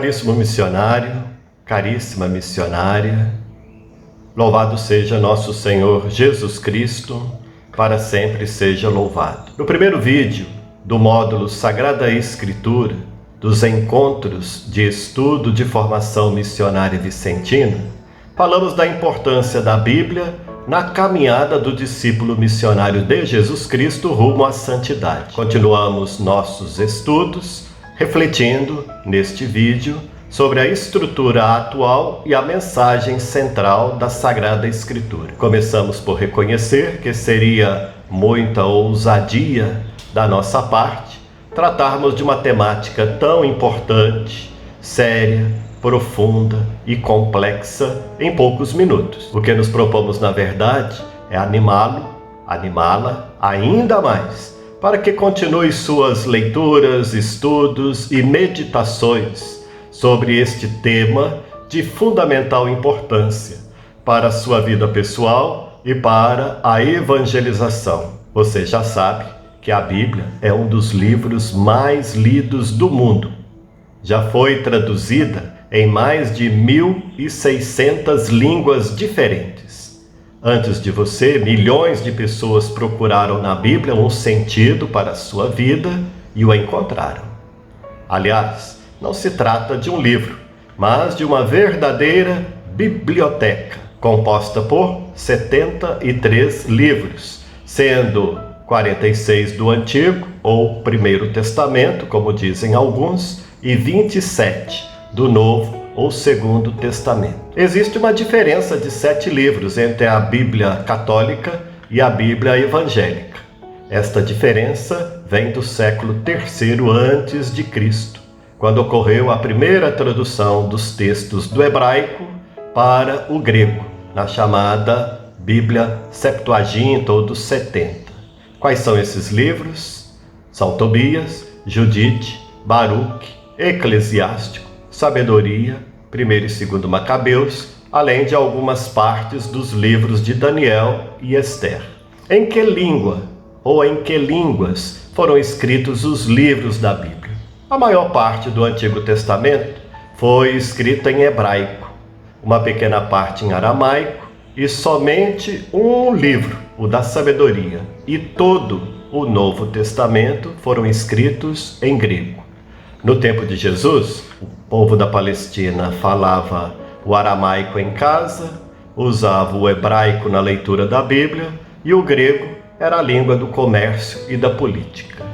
Caríssimo missionário, caríssima missionária, louvado seja nosso Senhor Jesus Cristo, para sempre seja louvado. No primeiro vídeo do módulo Sagrada Escritura, dos encontros de estudo de formação missionária vicentina, falamos da importância da Bíblia na caminhada do discípulo missionário de Jesus Cristo rumo à santidade. Continuamos nossos estudos, refletindo neste vídeo sobre a estrutura atual e a mensagem central da Sagrada Escritura. Começamos por reconhecer que seria muita ousadia da nossa parte tratarmos de uma temática tão importante, séria, profunda e complexa em poucos minutos. O que nos propomos, na verdade, é animá-la ainda mais, para que continue suas leituras, estudos e meditações sobre este tema de fundamental importância para a sua vida pessoal e para a evangelização. Você já sabe que a Bíblia é um dos livros mais lidos do mundo. Já foi traduzida em mais de 1.600 línguas diferentes. Antes de você, milhões de pessoas procuraram na Bíblia um sentido para a sua vida e o encontraram. Aliás, não se trata de um livro, mas de uma verdadeira biblioteca, composta por 73 livros, sendo 46 do Antigo, ou Primeiro Testamento, como dizem alguns, e 27 do Novo, ou Segundo Testamento. Existe uma diferença de 7 livros entre a Bíblia católica e a Bíblia evangélica. Esta diferença vem do século III a.C., quando ocorreu a primeira tradução dos textos do hebraico para o grego, na chamada Bíblia Septuaginta ou dos 70. Quais são esses livros? São Tobias, Judite, Baruque, Eclesiástico, Sabedoria, 1º e 2º Macabeus, além de algumas partes dos livros de Daniel e Esther. Em que língua ou em que línguas foram escritos os livros da Bíblia? A maior parte do Antigo Testamento foi escrita em hebraico, uma pequena parte em aramaico e somente um livro, o da Sabedoria, e todo o Novo Testamento foram escritos em grego. No tempo de Jesus, o povo da Palestina falava o aramaico em casa, usava o hebraico na leitura da Bíblia e o grego era a língua do comércio e da política.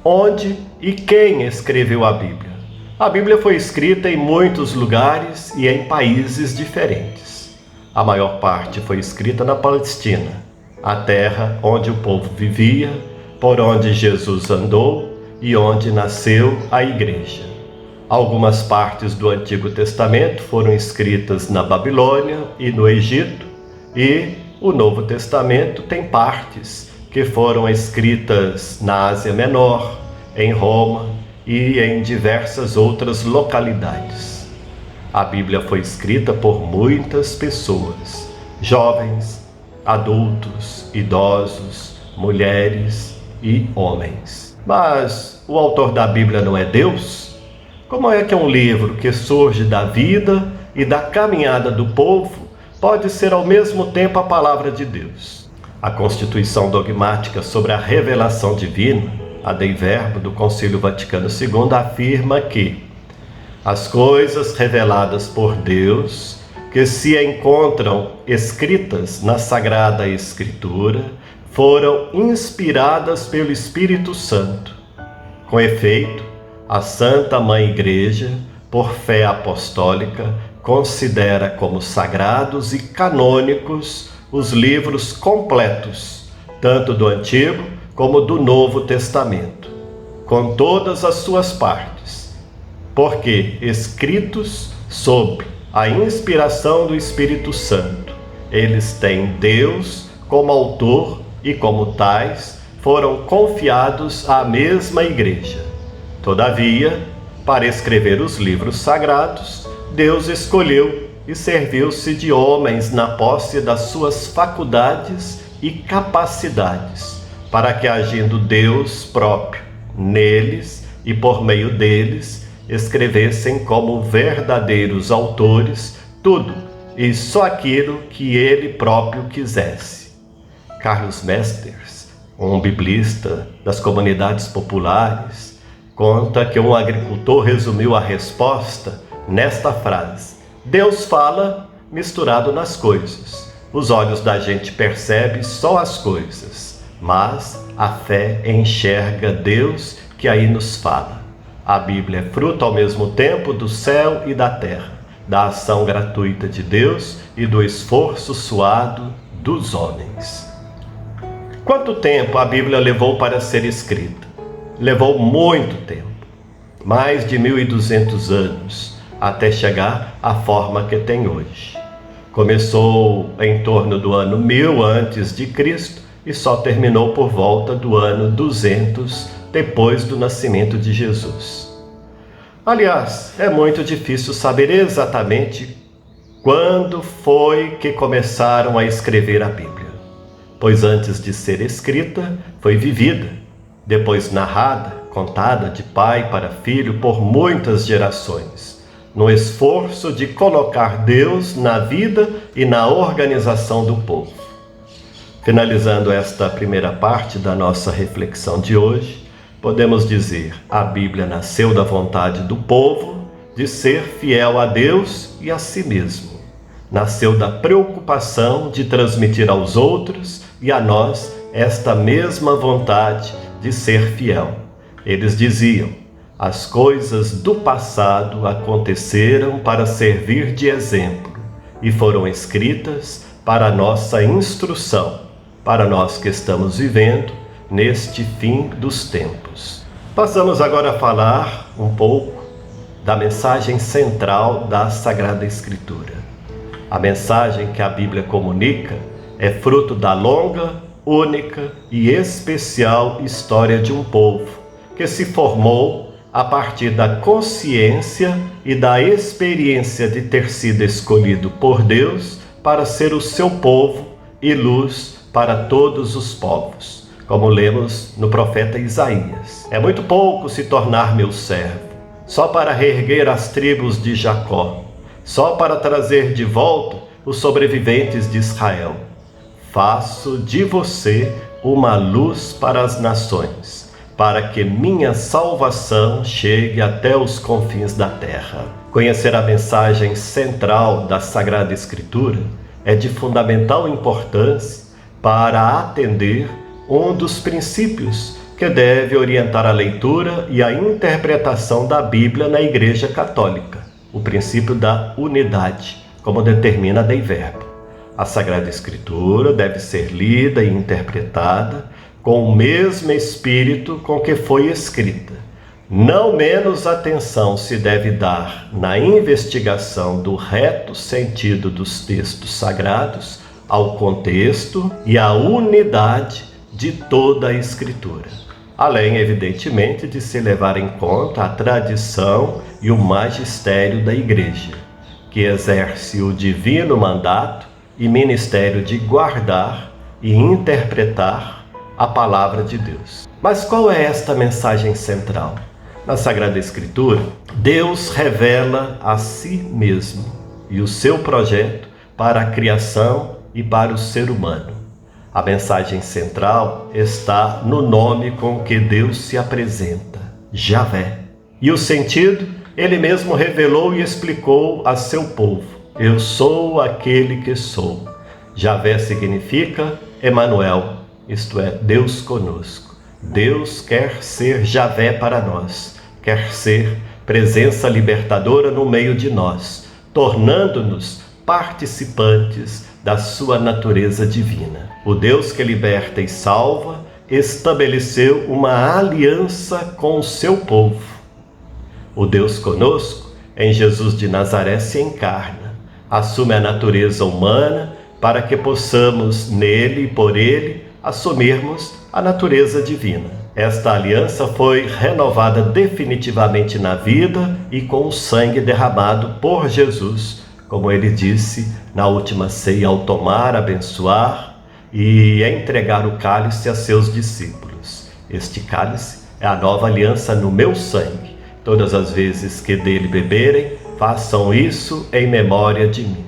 Onde e quem escreveu a Bíblia? A Bíblia foi escrita em muitos lugares e em países diferentes. A maior parte foi escrita na Palestina, a terra onde o povo vivia, por onde Jesus andou e onde nasceu a igreja. Algumas partes do Antigo Testamento foram escritas na Babilônia e no Egito, e o Novo Testamento tem partes que foram escritas na Ásia Menor, em Roma e em diversas outras localidades. A Bíblia foi escrita por muitas pessoas, jovens, adultos, idosos, mulheres e homens. Mas o autor da Bíblia não é Deus? Como é que um livro que surge da vida e da caminhada do povo pode ser ao mesmo tempo a palavra de Deus? A Constituição Dogmática sobre a Revelação Divina, a Dei Verbo do Concílio Vaticano II, afirma que as coisas reveladas por Deus, que se encontram escritas na Sagrada Escritura, foram inspiradas pelo Espírito Santo. Com efeito, a Santa Mãe Igreja, por fé apostólica, considera como sagrados e canônicos os livros completos, tanto do Antigo como do Novo Testamento, com todas as suas partes, porque escritos sob a inspiração do Espírito Santo, eles têm Deus como autor e, como tais, foram confiados à mesma Igreja. Todavia, para escrever os livros sagrados, Deus escolheu e serviu-se de homens na posse das suas faculdades e capacidades, para que, agindo Deus próprio neles e por meio deles, escrevessem como verdadeiros autores tudo e só aquilo que ele próprio quisesse. Carlos Mesters, um biblista das comunidades populares, conta que um agricultor resumiu a resposta nesta frase: Deus fala misturado nas coisas. Os olhos da gente percebem só as coisas, mas a fé enxerga Deus que aí nos fala. A Bíblia é fruto ao mesmo tempo do céu e da terra, da ação gratuita de Deus e do esforço suado dos homens. Quanto tempo a Bíblia levou para ser escrita? Levou muito tempo, mais de 1200 anos, até chegar à forma que tem hoje. Começou em torno do ano 1000 a.C. e só terminou por volta do ano 200 depois do nascimento de Jesus. Aliás, é muito difícil saber exatamente quando foi que começaram a escrever a Bíblia, pois antes de ser escrita, foi vivida, depois narrada, contada de pai para filho por muitas gerações, no esforço de colocar Deus na vida e na organização do povo. Finalizando esta primeira parte da nossa reflexão de hoje, podemos dizer: a Bíblia nasceu da vontade do povo de ser fiel a Deus e a si mesmo. Nasceu da preocupação de transmitir aos outros e a nós esta mesma vontade de ser fiel. Eles diziam: as coisas do passado aconteceram para servir de exemplo e foram escritas para a nossa instrução, para nós que estamos vivendo neste fim dos tempos. Passamos agora a falar um pouco da mensagem central da Sagrada Escritura. A mensagem que a Bíblia comunica é fruto da longa, única e especial história de um povo que se formou a partir da consciência e da experiência de ter sido escolhido por Deus para ser o seu povo e luz para todos os povos, como lemos no profeta Isaías. É muito pouco se tornar meu servo, só para reerguer as tribos de Jacó, só para trazer de volta os sobreviventes de Israel. Faço de você uma luz para as nações, para que minha salvação chegue até os confins da terra. Conhecer a mensagem central da Sagrada Escritura é de fundamental importância para atender um dos princípios que deve orientar a leitura e a interpretação da Bíblia na Igreja Católica, o princípio da unidade, como determina a Dei Verbo. A Sagrada Escritura deve ser lida e interpretada com o mesmo espírito com que foi escrita. Não menos atenção se deve dar na investigação do reto sentido dos textos sagrados ao contexto e à unidade de toda a Escritura, além, evidentemente, de se levar em conta a tradição e o magistério da Igreja, que exerce o divino mandato e ministério de guardar e interpretar a palavra de Deus. Mas qual é esta mensagem central? Na Sagrada Escritura, Deus revela a si mesmo e o seu projeto para a criação e para o ser humano. A mensagem central está no nome com que Deus se apresenta, Javé. E o sentido, ele mesmo revelou e explicou a seu povo: eu sou aquele que sou. Javé significa Emanuel, isto é, Deus conosco. Deus quer ser Javé para nós, quer ser presença libertadora no meio de nós, tornando-nos participantes da sua natureza divina. O Deus que liberta e salva estabeleceu uma aliança com o seu povo. O Deus conosco, em Jesus de Nazaré, se encarna, assume a natureza humana para que possamos nele e por ele assumirmos a natureza divina. Esta aliança foi renovada definitivamente na vida e com o sangue derramado por Jesus, como ele disse na última ceia ao tomar, abençoar e entregar o cálice a seus discípulos. Este cálice é a nova aliança no meu sangue. Todas as vezes que dele beberem, façam isso em memória de mim.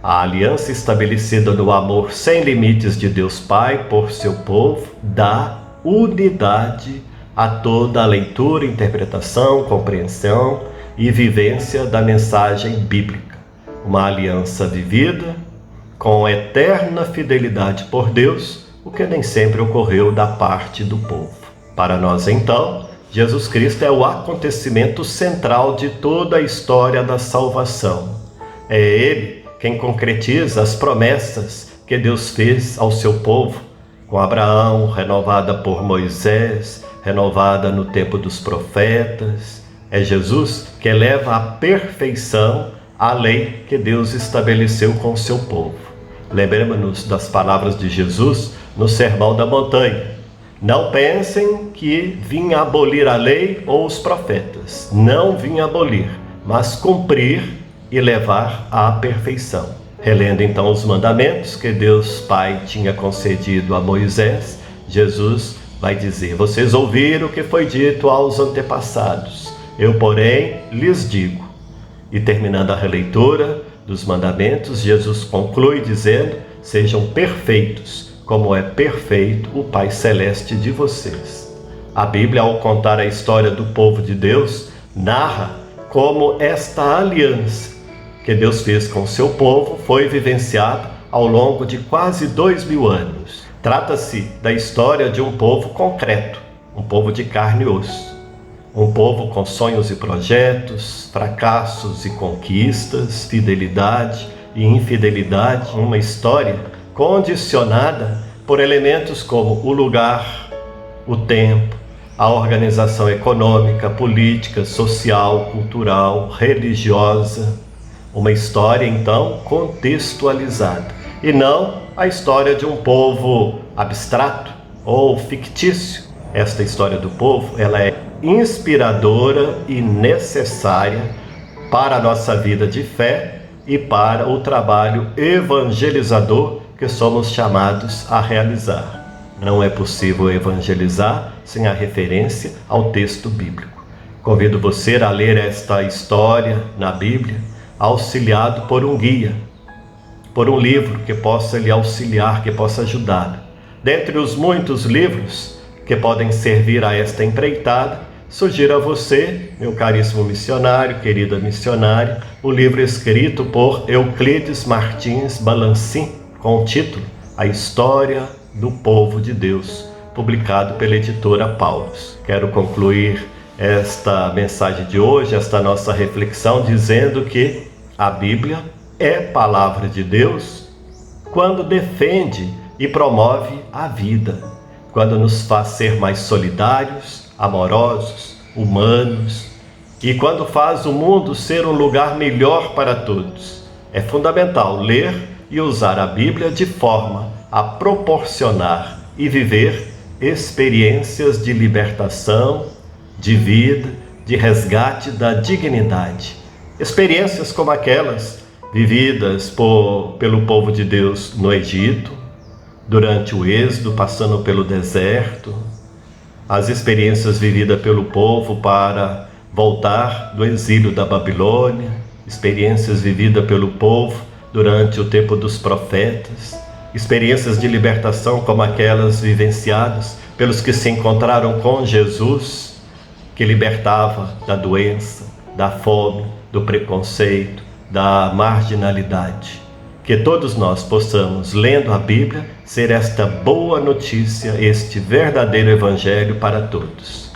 A aliança estabelecida no amor sem limites de Deus Pai por seu povo dá unidade a toda a leitura, interpretação, compreensão e vivência da mensagem bíblica. Uma aliança vivida com eterna fidelidade por Deus, o que nem sempre ocorreu da parte do povo. Para nós, então, Jesus Cristo é o acontecimento central de toda a história da salvação. É Ele quem concretiza as promessas que Deus fez ao seu povo, com Abraão, renovada por Moisés, renovada no tempo dos profetas. É Jesus que leva à perfeição a lei que Deus estabeleceu com o seu povo. Lembremos-nos das palavras de Jesus no Sermão da Montanha. Não pensem que vim abolir a lei ou os profetas. Não vim abolir, mas cumprir e levar à perfeição. Relendo então os mandamentos que Deus Pai tinha concedido a Moisés, Jesus vai dizer: vocês ouviram o que foi dito aos antepassados, eu, porém, lhes digo. E terminando a releitura dos mandamentos, Jesus conclui dizendo: sejam perfeitos, como é perfeito o Pai Celeste de vocês. A Bíblia, ao contar a história do povo de Deus, narra como esta aliança que Deus fez com o seu povo foi vivenciada ao longo de quase 2000 anos. Trata-se da história de um povo concreto, um povo de carne e osso, um povo com sonhos e projetos, fracassos e conquistas, fidelidade e infidelidade, uma história condicionada por elementos como o lugar, o tempo, a organização econômica, política, social, cultural, religiosa. Uma história, então, contextualizada, e não a história de um povo abstrato ou fictício. Esta história do povo, ela é inspiradora e necessária para a nossa vida de fé e para o trabalho evangelizador que somos chamados a realizar. Não é possível evangelizar sem a referência ao texto bíblico. Convido você a ler esta história na Bíblia, auxiliado por um guia, por um livro que possa lhe auxiliar, que possa ajudar. Dentre os muitos livros que podem servir a esta empreitada, sugiro a você, meu caríssimo missionário, querida missionária, o livro escrito por Euclides Martins Balancin, com o título A História do Povo de Deus, publicado pela editora Paulus. Quero concluir esta mensagem de hoje, esta nossa reflexão, dizendo que a Bíblia é palavra de Deus quando defende e promove a vida, quando nos faz ser mais solidários, amorosos, humanos, e quando faz o mundo ser um lugar melhor para todos. É fundamental ler e usar a Bíblia de forma a proporcionar e viver experiências de libertação, de vida, de resgate da dignidade. Experiências como aquelas vividas pelo povo de Deus no Egito, durante o êxodo, passando pelo deserto, as experiências vividas pelo povo para voltar do exílio da Babilônia, experiências vividas pelo povo durante o tempo dos profetas, experiências de libertação como aquelas vivenciadas pelos que se encontraram com Jesus, que libertava da doença, da fome, do preconceito, da marginalidade. Que todos nós possamos, lendo a Bíblia, ser esta boa notícia, este verdadeiro evangelho para todos.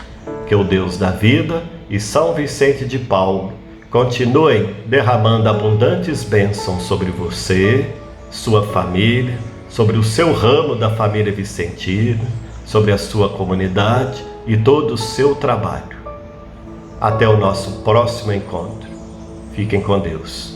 Que o Deus da vida e São Vicente de Paulo continuem derramando abundantes bênçãos sobre você, sua família, sobre o seu ramo da família vicentina, sobre a sua comunidade e todo o seu trabalho. Até o nosso próximo encontro. Fiquem com Deus.